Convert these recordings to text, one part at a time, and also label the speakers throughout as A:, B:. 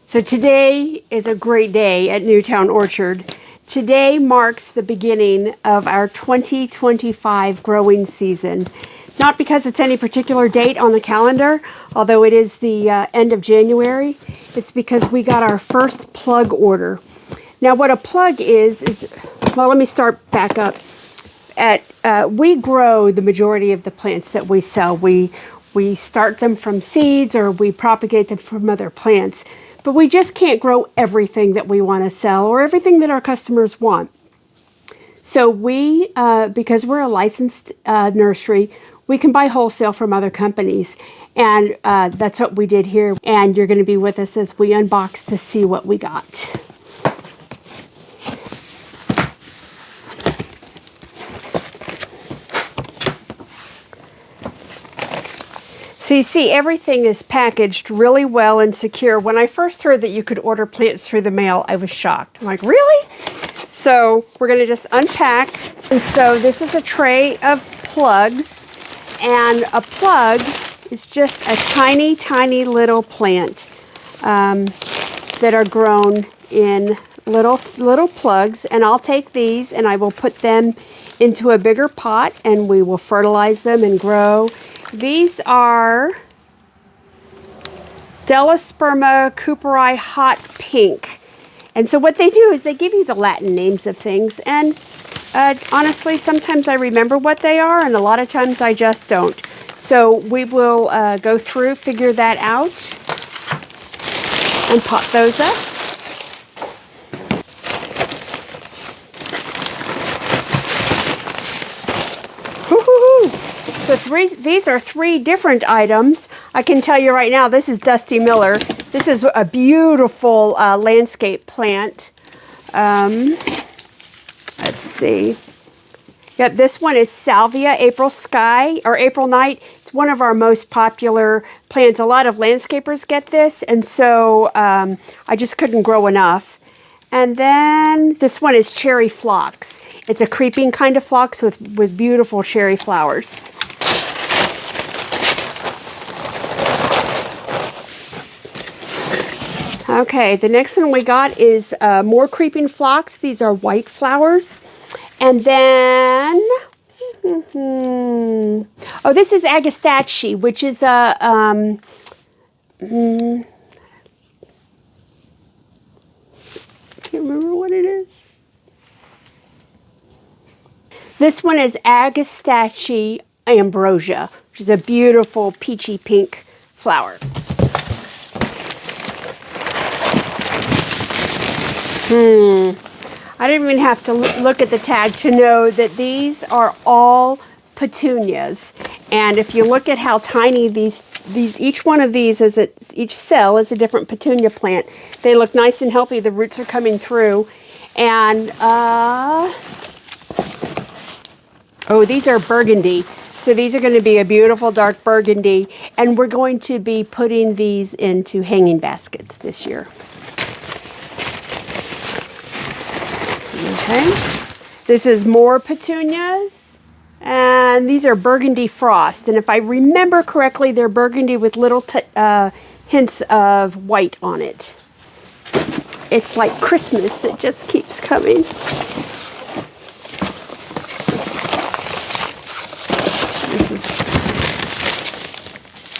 A: So today is a great day at Newtown Orchard. Today marks the beginning of our 2025 growing season. Not because it's any particular date on the calendar, although it is the end of January. It's because we got our first plug order. Now what a plug is, well, let me start back up. We grow the majority of the plants that we sell. We start them from seeds or we propagate them from other plants. But we just can't grow everything that we want to sell or everything that our customers want. So we, because we're a licensed nursery, we can buy wholesale from other companies. And that's what we did here. And you're going to be with us as we unbox to see what we got. So you see, everything is packaged really well and secure. When I first heard that you could order plants through the mail, I was shocked. I'm like, really? So we're going to just unpack. And so this is a tray of plugs. And a plug is just a tiny, tiny little plant that are grown in little plugs. And I'll take these and I will put them into a bigger pot and we will fertilize them and grow. These are Delosperma Cooperi Hot Pink. And so what they do is they give you the Latin names of things. And honestly, sometimes I remember what they are, and a lot of times I just don't. So we will go through, figure that out, and pop those up. So these are three different items. I can tell you right now, this is Dusty Miller. This is a beautiful landscape plant. Let's see. Yep, this one is Salvia April Sky or April Night. It's one of our most popular plants. A lot of landscapers get this, and so I just couldn't grow enough. And then this one is Cherry Phlox. It's a creeping kind of phlox with beautiful cherry flowers. Okay, the next one we got is more creeping phlox. These are white flowers. And then, oh, this is Agastache, which is a, can't remember what it is. This one is Agastache Ambrosia, which is a beautiful peachy pink flower. I didn't even have to look at the tag to know that these are all petunias. And if you look at how tiny each one of these each cell is a different petunia plant. They look nice and healthy. The roots are coming through. And oh, these are Burgundy. So these are going to be a beautiful dark burgundy. And we're going to be putting these into hanging baskets this year. Okay, this is more petunias, and these are Burgundy Frost. And if I remember correctly, they're burgundy with little hints of white on it. It's like Christmas that just keeps coming. This is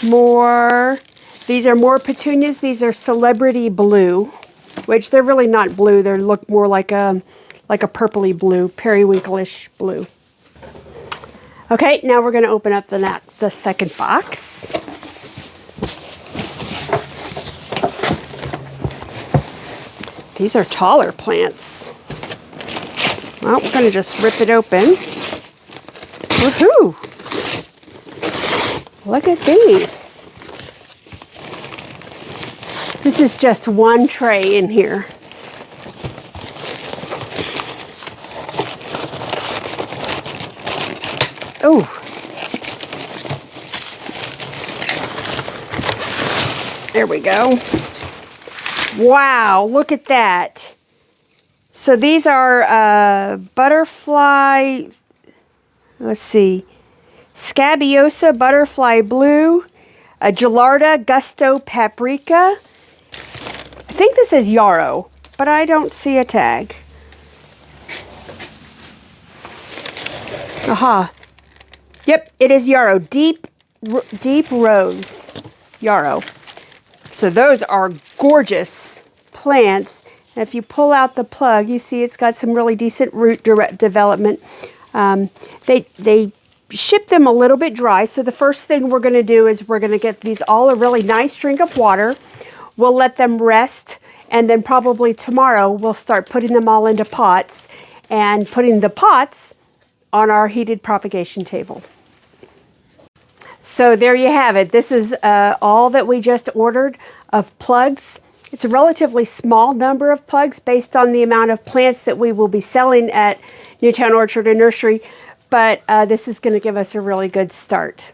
A: more. These are more petunias. These are Celebrity Blue, which they're really not blue. They look more like a purpley blue, periwinkle-ish blue. Okay, now we're going to open up the second box. These are taller plants. Well, we're going to just rip it open. Woohoo! Look at these. This is just one tray in here. Oh, there we go. Wow, look at that. So these are butterfly, let's see, Scabiosa butterfly blue, a Gelarda Gusto paprika. I think this is yarrow, but I don't see a tag. Aha. Yep, it is yarrow. Deep rose yarrow. So those are gorgeous plants. If you pull out the plug, you see it's got some really decent root development. They ship them a little bit dry. So the first thing we're going to do is we're going to get these all a really nice drink of water. We'll let them rest, and then probably tomorrow we'll start putting them all into pots and putting the pots on our heated propagation table. So there you have it. This is all that we just ordered of plugs. It's a relatively small number of plugs based on the amount of plants that we will be selling at Newtown Orchard and Nursery, but this is going to give us a really good start.